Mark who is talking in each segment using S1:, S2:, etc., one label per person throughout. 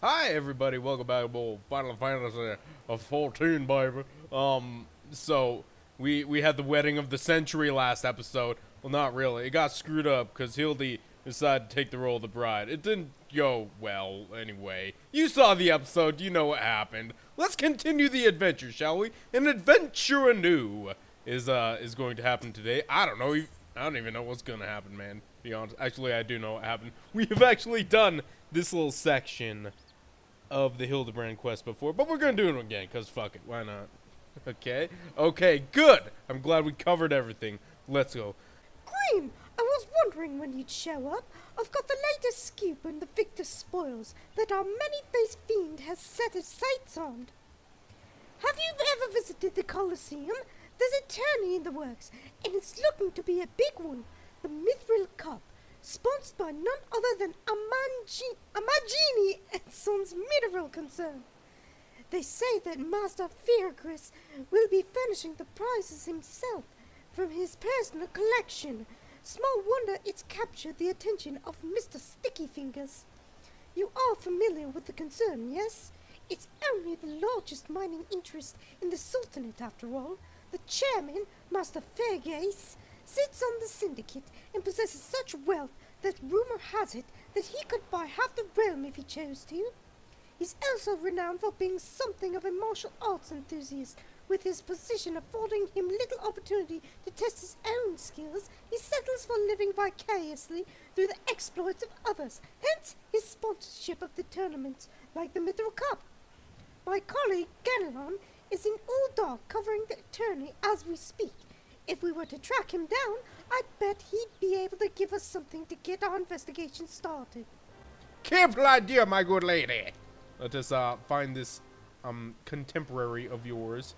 S1: Hi everybody, welcome back to Final Fantasy of 14, baby. So we had the wedding of the century last episode. Well, not really. It got screwed up because Hildy decided to take the role of the bride. It didn't go well anyway. You saw the episode, you know what happened. Let's continue the adventure, shall we? An adventure anew is going to happen today. I don't know. I don't even know what's gonna happen, man. To be honest. Actually, I do know what happened. We have actually done this little section of the Hildibrand quest before, but we're gonna do it again, because fuck it, why not? Okay, good! I'm glad we covered everything. Let's go.
S2: Green, I was wondering when you'd show up. I've got the latest scoop on the Victor spoils that our many-faced fiend has set his sights on. Have you ever visited the Colosseum? There's a tourney in the works, and it's looking to be a big one. The Mithril Cup, sponsored by none other than Amagini and Sons Mineral Concern. They say that Master Feargris will be furnishing the prizes himself from his personal collection. Small wonder it's captured the attention of Mr. Sticky Fingers. You are familiar with the concern, yes? It's only the largest mining interest in the Sultanate, after all. The chairman, Master Fairgaze, sits on the syndicate and possesses such wealth that rumor has it that he could buy half the realm if he chose to. He's also renowned for being something of a martial arts enthusiast. With his position affording him little opportunity to test his own skills, he settles for living vicariously through the exploits of others, hence his sponsorship of the tournaments like the Mithril Cup. My colleague Ganelon is in all dark covering the tourney as we speak. If we were to track him down, I bet he'd be able to give us something to get our investigation started.
S1: Careful idea, my good lady! Let us find this contemporary of yours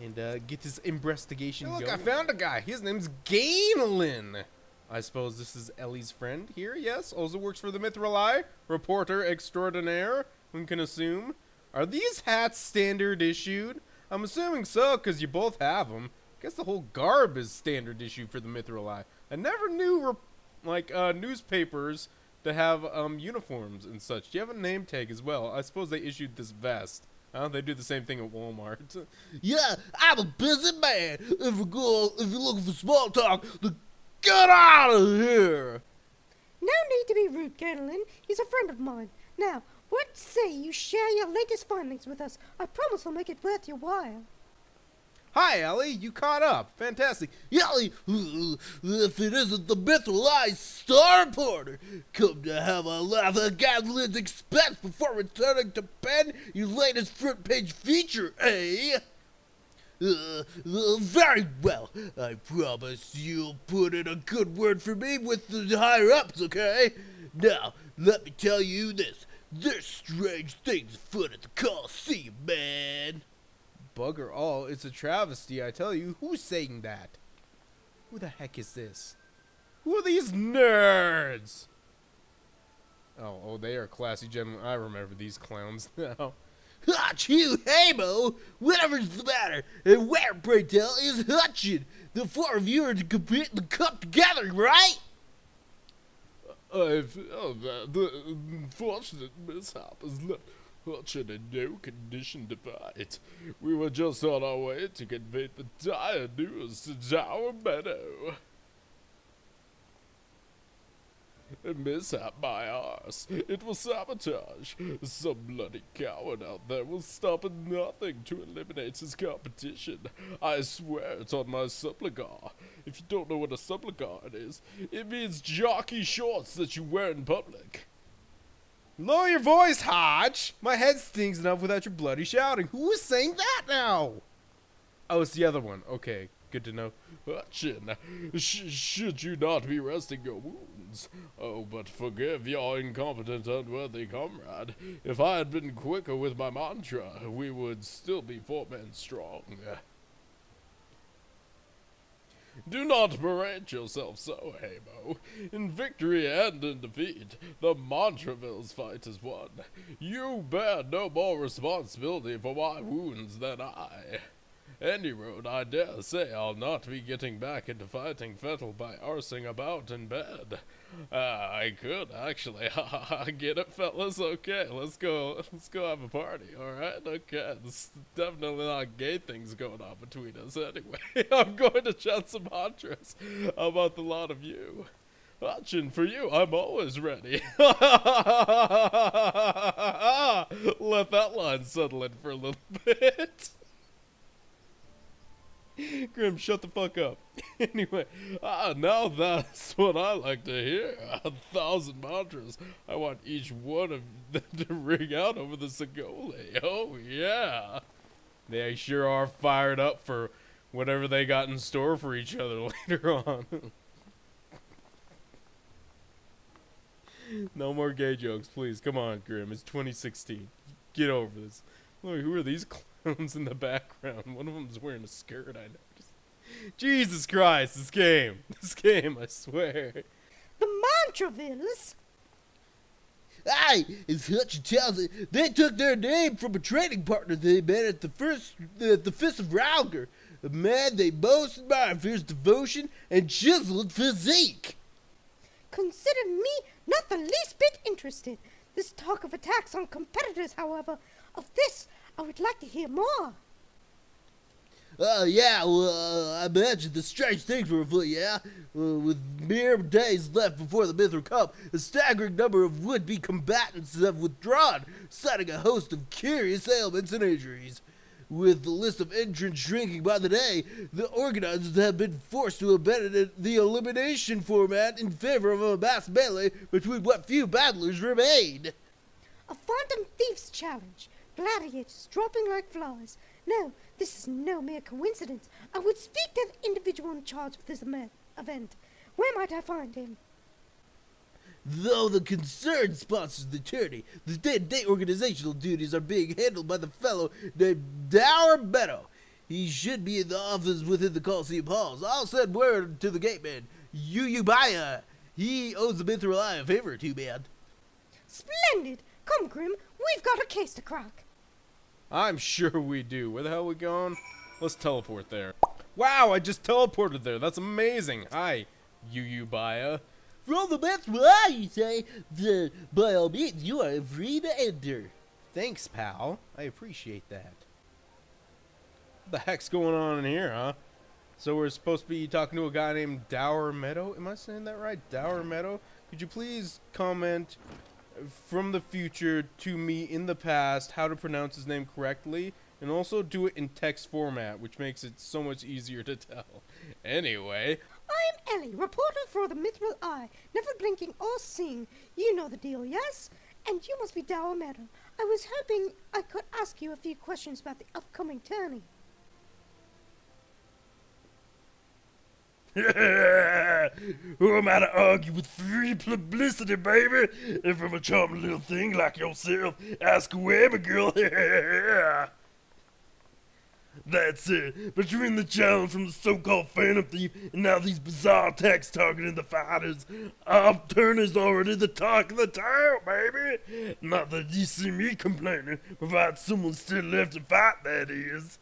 S1: and get this investigation going. Look, I found a guy. His name's Gainlin. I suppose this is Ellie's friend here, yes? Also works for the Mithril Eye. Reporter extraordinaire, one can assume. Are these hats standard issued? I'm assuming so, because you both have them. Guess the whole garb is standard issue for the Mithril Eye. I never knew, newspapers to have, uniforms and such. Do you have a name tag as well? I suppose they issued this vest. They do the same thing at Walmart.
S3: Yeah, I'm a busy man. If you're looking for small talk, then get out of here.
S2: No need to be rude, Ganelin. He's a friend of mine. Now, what say you share your latest findings with us? I promise I'll make it worth your while.
S1: Hi, Ellie. You caught up. Fantastic.
S3: Ellie, if it isn't the Mithril Eye Star Porter, come to have a laugh at Gadlin's expense before returning to pen your latest front page feature, eh? Very well. I promise you'll put in a good word for me with the higher-ups, okay? Now, let me tell you this. There's strange things afoot at the Coliseum, man.
S1: Bugger all, it's a travesty, I tell you. Who's saying that? Who the heck is this? Who are these nerds? Oh, they are classy gentlemen. I remember these clowns now.
S3: Achoo, hey, Mo! Whatever's the matter, and where, pray tell, is Hutchin? The four of you are to compete in the cup together, right?
S4: I feel that the unfortunate mishap has left Hutchin in no condition to fight. We were just on our way to convey the dire news to Tower Meadow. A mishap by ours. It was sabotage. Some bloody coward out there will stop at nothing to eliminate his competition. I swear it's on my supplicar. If you don't know what a supplicar is, it means jockey shorts that you wear in public.
S1: Lower your voice, Hodge! My head stings enough without your bloody shouting. Who is saying that now? Oh, it's the other one. Okay, good to know.
S4: Hutchin, should you not be resting your wounds? Oh, but forgive your incompetent, unworthy comrade. If I had been quicker with my mantra, we would still be 4 men strong. Do not berate yourself so, Hamo. In victory and in defeat, the Montrevilles fight is won. You bear no more responsibility for my wounds than I. Any road, I dare say I'll not be getting back into fighting Fettle by arsing about in bed. I could, actually. Get it, fellas? Okay, let's go have a party, alright? Okay, there's definitely not gay things going on between us anyway. I'm going to chat some mantras about the lot of you. Watching for you, I'm always ready. Let that line settle in for a little bit. Grim, shut the fuck up. Anyway, now that's what I like to hear. 1,000 mantras. I want each one of them to ring out over the Sagole. Oh, yeah. They sure are fired up for whatever they got in store for each other later on. No more gay jokes, please. Come on, Grim. It's 2016. Get over this. Look, who are these clowns in the background? One of them's wearing a skirt, I noticed. Jesus Christ, this game, I swear.
S2: The Mantravilles?
S3: Aye, as Hutch tells it, they took their name from a training partner they met at the Fist of Rauger, a man they most admire for his devotion and chiseled physique.
S2: Consider me not the least bit interested. This talk of attacks on competitors, however, of this I would like to hear more.
S3: Yeah, well, I imagine the strange things were afoot, yeah? With mere days left before the Mithril Cup, a staggering number of would-be combatants have withdrawn, citing a host of curious ailments and injuries. With the list of entrants shrinking by the day, the organizers have been forced to abandon the elimination format in favor of a mass melee between what few battlers remain.
S2: A Phantom Thieves challenge. Gladiators dropping like flies. No, this is no mere coincidence. I would speak to the individual in charge of this event. Where might I find him?
S3: Though the concern sponsors the tourney, the day-to-day organizational duties are being handled by the fellow named Dower Meadow. He should be in the office within the Coliseum halls. I'll send word to the gateman, Hildibrand. He owes the Mithril Eye a favor or two, man.
S2: Splendid! Come, Grim, we've got a case to crack.
S1: I'm sure we do. Where the hell are we going? Let's teleport there. Wow, I just teleported there. That's amazing. Hi, Hildibrand.
S3: From the Mithril Eye, you say? By all means, you are free to enter.
S1: Thanks, pal. I appreciate that. What the heck's going on in here, huh? So we're supposed to be talking to a guy named Dower Meadow. Am I saying that right? Dower Meadow? Could you please comment from the future to me in the past how to pronounce his name correctly? And also do it in text format, which makes it so much easier to tell. Anyway.
S2: I'm Ellie, reporter for the Mithril Eye, never blinking or seeing. You know the deal, yes? And you must be Dower Meadow. I was hoping I could ask you a few questions about the upcoming tourney.
S5: Who am I to argue with free publicity, baby? And from a charming little thing like yourself, ask away, my girl. That's it. Between the challenge from the so-called Phantom Thief and now these bizarre attacks targeting the fighters, our turn is already the talk of the town, baby. Not that you see me complaining, provided someone's still left to fight, that is.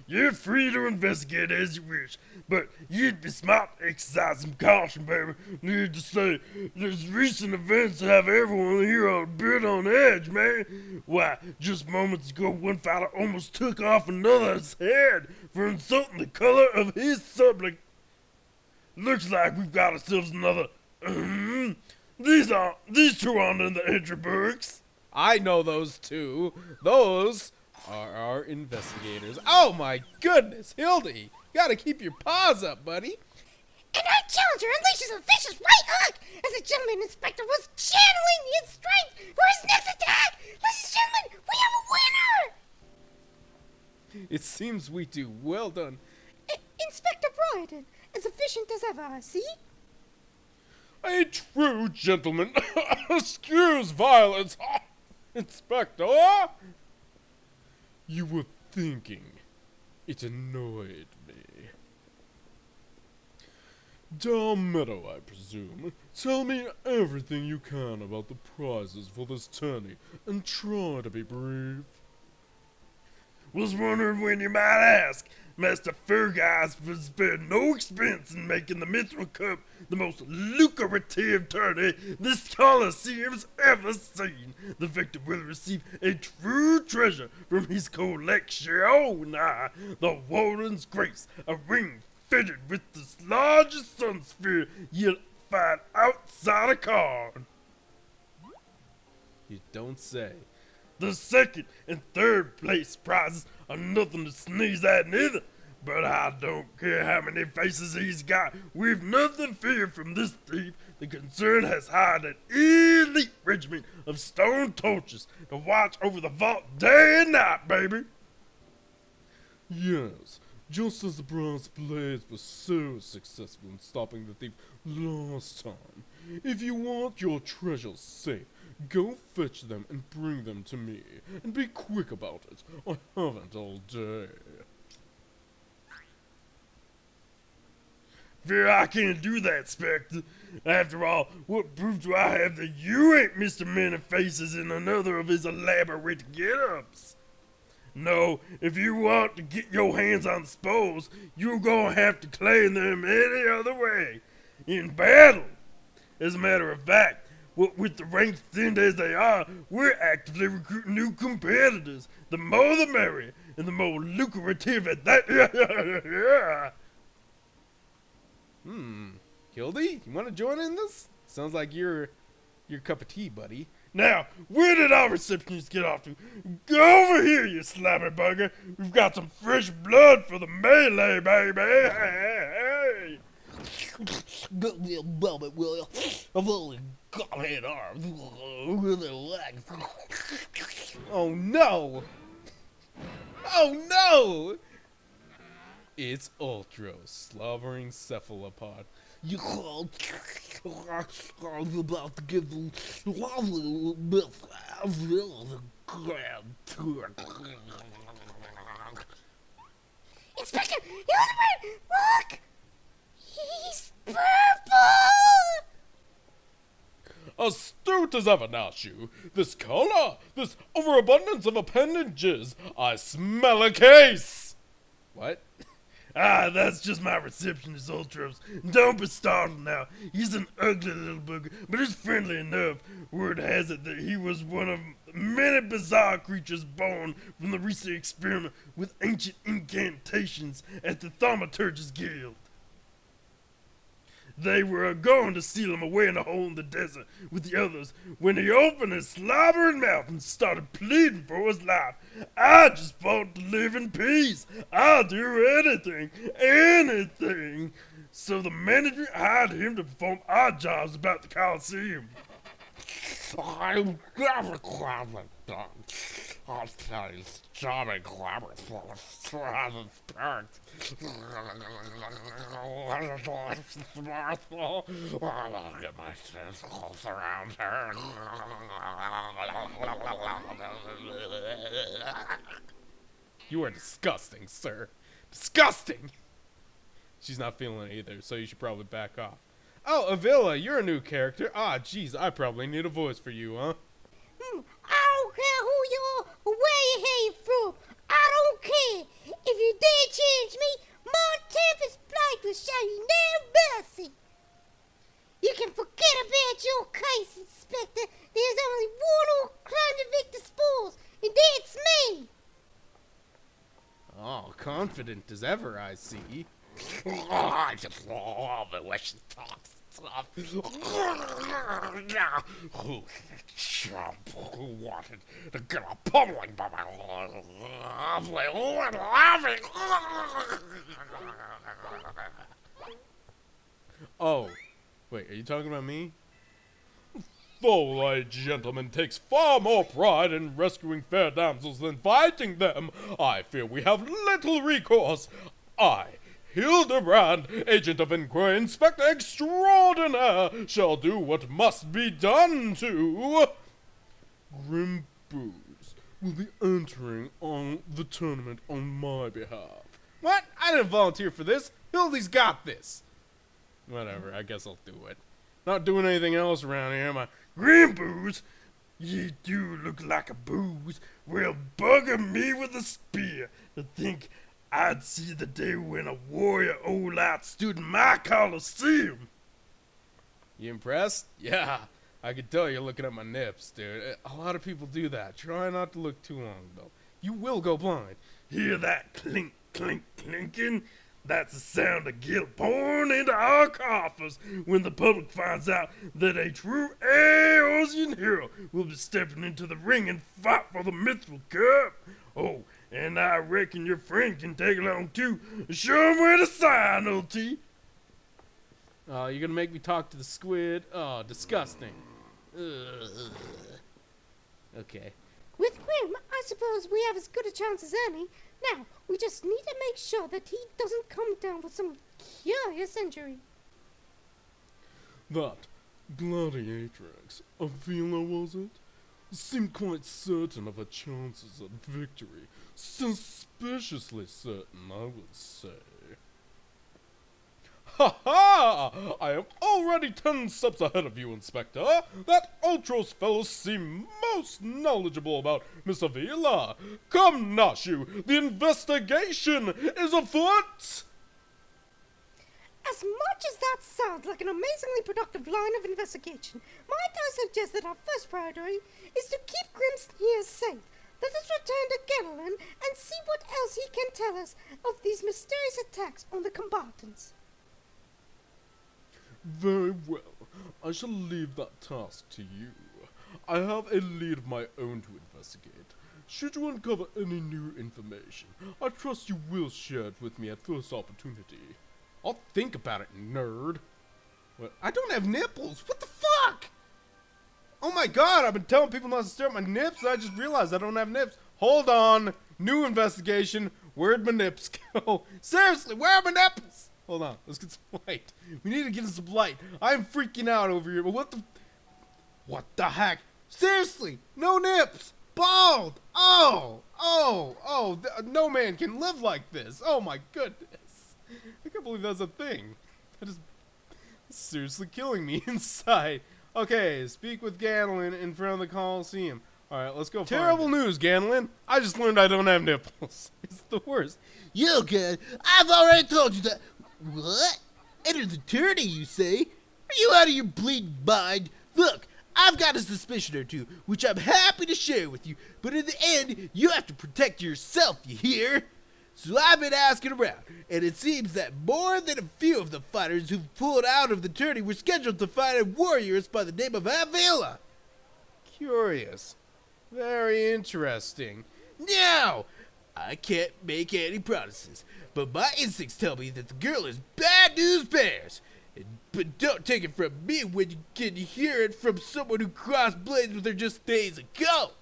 S5: You're free to investigate as you wish, but you'd be smart to exercise some caution, baby. Need to say, there's recent events that have everyone here a bit on edge, man. Why, just moments ago, one fighter almost took off another's head for insulting the color of his subject. Looks like we've got ourselves another. These two aren't in the entry books.
S1: I know those two. Those are our investigators. Oh my goodness, Hildy! Gotta keep your paws up, buddy.
S2: And our challenger unleashes a vicious right hook as the gentleman inspector was channeling his strength for his next attack. Ladies and gentlemen, we have a winner!
S1: It seems we do. Well done.
S2: Inspector Bryden, as efficient as ever, I see.
S4: A true gentleman. Excuse violence, Inspector. You were thinking. It annoyed me. Dower Meadow, I presume. Tell me everything you can about the prizes for this tourney, and try to be brief.
S5: Was wondering when you might ask. Master Fergus would spare no expense in making the Mithril Cup the most lucrative tourney this Colosseum's ever seen. The victor will receive a true treasure from his collection. The Warden's Grace, a ring fitted with the largest sun sphere you'll find outside a card.
S1: You don't say.
S5: The second and third place prizes are nothing to sneeze at neither. But I don't care how many faces he's got. We've nothing feared from this thief. The concern has hired an elite regiment of stone torches to watch over the vault day and night, baby.
S4: Yes, just as the Bronze Blades was so successful in stopping the thief last time. If you want your treasures safe, go fetch them and bring them to me. And be quick about it. I haven't all day.
S5: Fear I can't do that, Spectre. After all, what proof do I have that you ain't Mr. Many Faces in another of his elaborate get-ups? No, if you want to get your hands on the spoils, you're gonna have to claim them any other way. In battle. As a matter of fact, what with the ranks thinned as they are, we're actively recruiting new competitors. The more the merrier, and the more lucrative at that.
S1: Hildy, you want to join in this? Sounds like your cup of tea, buddy.
S5: Now, where did our receptionist get off to? Go over here, you slabber bugger. We've got some fresh blood for the melee, baby. Hey.
S3: Give me a moment, will you? I've only got an arm with a leg.
S1: Oh no! Oh no! It's Ultros, slobbering cephalopod.
S3: You called. I was about to give the lovely Miss Avril the grand tour.
S2: Inspector, Hildibrand, look! He's purple!
S4: Astute as ever, Nashu. This color, this overabundance of appendages. I smell a case.
S1: What?
S5: Ah, that's just my receptionist, Ultros. Don't be startled now. He's an ugly little booger, but he's friendly enough. Word has it that he was one of many bizarre creatures born from the recent experiment with ancient incantations at the Thaumaturgist Guild. They were going to seal him away in a hole in the desert with the others when he opened his slobbering mouth and started pleading for his life. I just fought to live in peace. I'll do anything. So the manager hired him to perform odd jobs about the Coliseum.
S3: I'm never glad done. I'll tell you, charming glamour for a strong spirit. I'll get my tentacles around her.
S1: You are disgusting, sir. Disgusting! She's not feeling it either, so you should probably back off. Oh, Avila, you're a new character. Ah, jeez, I probably need a voice for you, huh?
S2: I don't care who you are or where you came from. I don't care. If you dare challenge me, my Tempest Blade will show you no mercy. You can forget about your case, Inspector. There's only one who claimed to Victor Spores, and that's me.
S1: Oh, confident as ever, I see.
S3: I just love it when she talks stuff. Who's the chump who wanted to get a pummeling by my lovely little laughing?
S1: Oh, wait, are you talking about me?
S4: Though thy gentleman takes far more pride in rescuing fair damsels than fighting them, I fear we have little recourse. I, Hildibrand, agent of inquiry, inspector extraordinaire, shall do what must be done to... Grim Booze will be entering on the tournament on my behalf.
S1: What? I didn't volunteer for this. Hildy's got this. Whatever, I guess I'll do it. Not doing anything else around here, am I?
S5: Grim Booze? Ye do look like a booze. Well, bugger me with a spear to think I'd see the day when a warrior old out stood in my coliseum.
S1: You impressed? Yeah, I can tell you're looking at my nips, dude. A lot of people do that. Try not to look too long, though. You will go blind.
S5: Hear that clink, clink, clinking? That's the sound of guilt pouring into our coffers when the public finds out that a true Eosian hero will be stepping into the ring and fight for the Mithril Cup. Oh, and I reckon your friend can take along too. Show him where to sign, old T.
S1: You're gonna make me talk to the squid? Oh, disgusting. Ugh. Okay.
S2: With Grim, I suppose we have as good a chance as any. Now, we just need to make sure that he doesn't come down with some curious injury.
S4: That gladiatrix, Avila was it? Seemed quite certain of her chances at victory. Suspiciously certain, I would say.
S1: Ha ha! I am already 10 steps ahead of you, Inspector. That Ultros fellow seems most knowledgeable about Miss Avila. Come, Nashu, the investigation is afoot!
S2: As much as that sounds like an amazingly productive line of investigation, might I suggest that our first priority is to keep Grim's here safe. Let us return to Genelin and see what else he can tell us of these mysterious attacks on the combatants.
S4: Very well. I shall leave that task to you. I have a lead of my own to investigate. Should you uncover any new information, I trust you will share it with me at first opportunity.
S1: I'll think about it, nerd. What? I don't have nipples. What the fuck? Oh my god, I've been telling people not to stare at my nips, and I just realized I don't have nips. Hold on. New investigation. Where'd my nips go? Seriously, where are my nipples? Hold on. Let's get some light. We need to get some light. I'm freaking out over here, but what the heck? Seriously, no nips. Bald. No man can live like this. Oh my goodness. I can't believe that's a thing. That is seriously killing me inside. Okay, speak with Ganelin in front of the Coliseum. Alright, let's go. Terrible news, Ganelin. I just learned I don't have nipples. It's the worst.
S3: You good? I've already told you that. What? Enter the tourney, you say? Are you out of your bleeding mind? Look, I've got a suspicion or two, which I'm happy to share with you, but in the end, you have to protect yourself, you hear? So I've been asking around, and it seems that more than a few of the fighters who've pulled out of the tourney were scheduled to fight a warrior by the name of Avila.
S1: Curious. Very interesting.
S3: Now, I can't make any promises, but my instincts tell me that the girl is bad news bears. But don't take it from me when you can hear it from someone who crossed blades with her just days ago.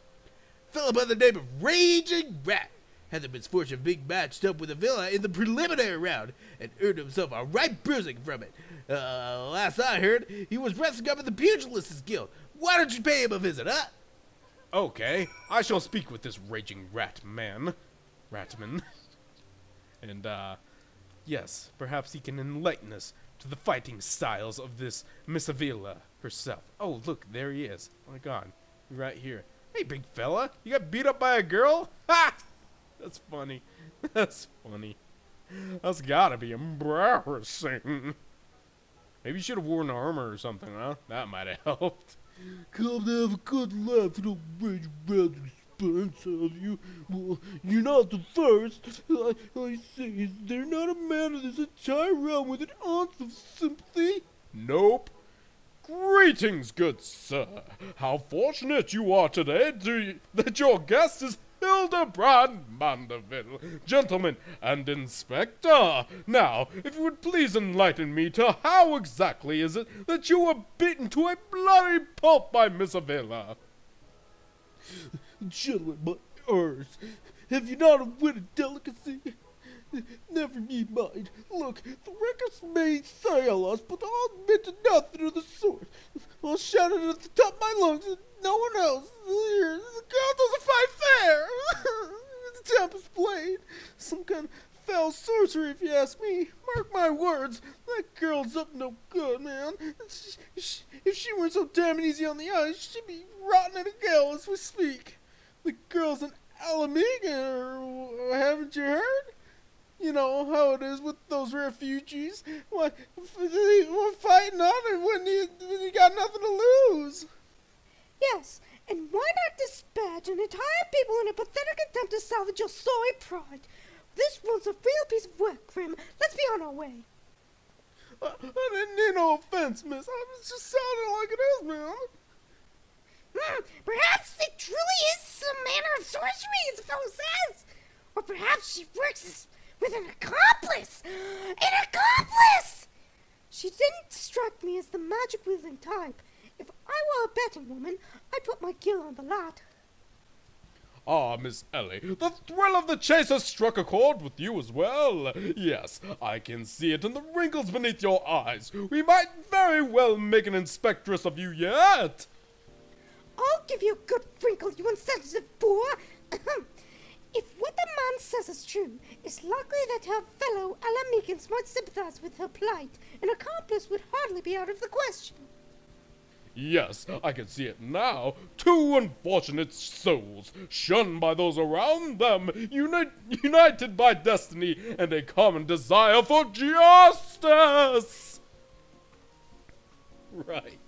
S3: A fellow by the name of Raging Rat had the misfortune of being matched up with Avila in the preliminary round and earned himself a right bruising from it. Last I heard, he was wrestling up in the Pugilists Guild. Why don't you pay him a visit, huh?
S1: Okay, I shall speak with this raging Ratman. And, yes, perhaps he can enlighten us to the fighting styles of this Miss Avila herself. Oh, look, there he is. Oh my god, he's right here. Hey, big fella, you got beat up by a girl? Ha! That's funny. That's funny. That's gotta be embarrassing. Maybe you should have worn armor or something, huh? That might have helped.
S3: Come to have a good laugh and I'll rage around and expense of you. Well, you're not the first. I say, is there not a man in this entire realm with an ounce of sympathy?
S1: Nope. Greetings, good sir. How fortunate you are today that your guest is Hildibrand Mandeville, gentleman and inspector. Now, if you would please enlighten me to how exactly is it that you were beaten to a bloody pulp by Miss Avila?
S3: Gentlemen, my ears, have you not a wit of delicacy? Never ye mind. Look, the records may sail us, but I'll admit to nothing of the sort. I'll shout it at the top of my lungs, and no one else hears. The girl doesn't fight fair. The Tempest blade, some kind of foul sorcery
S4: sorcery if you ask me. Mark my words, that girl's up no good, man. If she weren't so damn easy on the eyes, she'd be rotting in a gale as we speak. The girl's an Alamiga, haven't you heard? You know how it is with those refugees. Why, fighting on it when you got nothing to lose.
S2: Yes, and why not dispatch an entire people in a pathetic attempt to salvage your sorry pride? This one's a real piece of work for him. Let's be on our way.
S4: I didn't mean no offense, miss. I was just sounding like it is, man.
S2: Perhaps it truly is some manner of sorcery, as the fellow says. Or perhaps she works with an accomplice. An accomplice! She didn't strike me as the magic-wielding type. If I were a betting woman, I'd put my gill on the lot.
S4: Ah, Miss Ellie, the thrill of the chase has struck a chord with you as well. Yes, I can see it in the wrinkles beneath your eyes. We might very well make an inspectress of you yet.
S2: I'll give you a good wrinkle, you insensitive boor. If what the man says is true, it's likely that her fellow Alamegans might sympathize with her plight. An accomplice would hardly be out of the question.
S4: Yes, I can see it now. Two unfortunate souls, shunned by those around them, united by destiny and a common desire for justice. Right.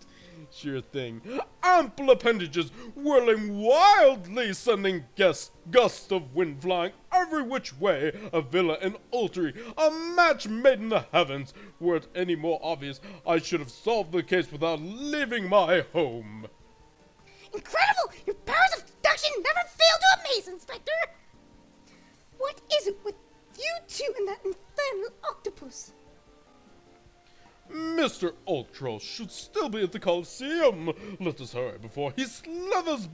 S4: Sure thing. Ample appendages whirling wildly, sending gusts of wind flying every which way. A villa in Ultry, a match made in the heavens. Were it any more obvious, I should have solved the case without leaving my home.
S2: Incredible! Your powers of deduction never fail to amaze, Inspector! What is it with you two and that infernal octopus?
S4: Mr. Ultros should still be at the Coliseum. Let us hurry before he slithers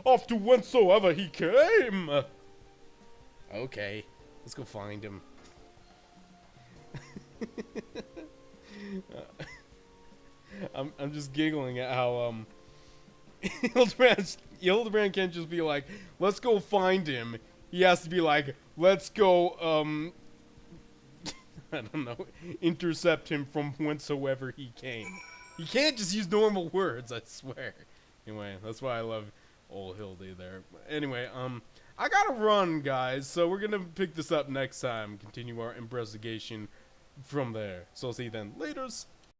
S4: off to whencesoever he came.
S1: Okay, let's go find him. I'm just giggling at how Hildibrand can't just be like, let's go find him. He has to be like, let's go I don't know, intercept him from whencesoever he came. He can't just use normal words, I swear. Anyway, that's why I love old Hildy there. Anyway, I gotta run, guys, so we're gonna pick this up next time, continue our investigation from there. So I'll see you then. Laters!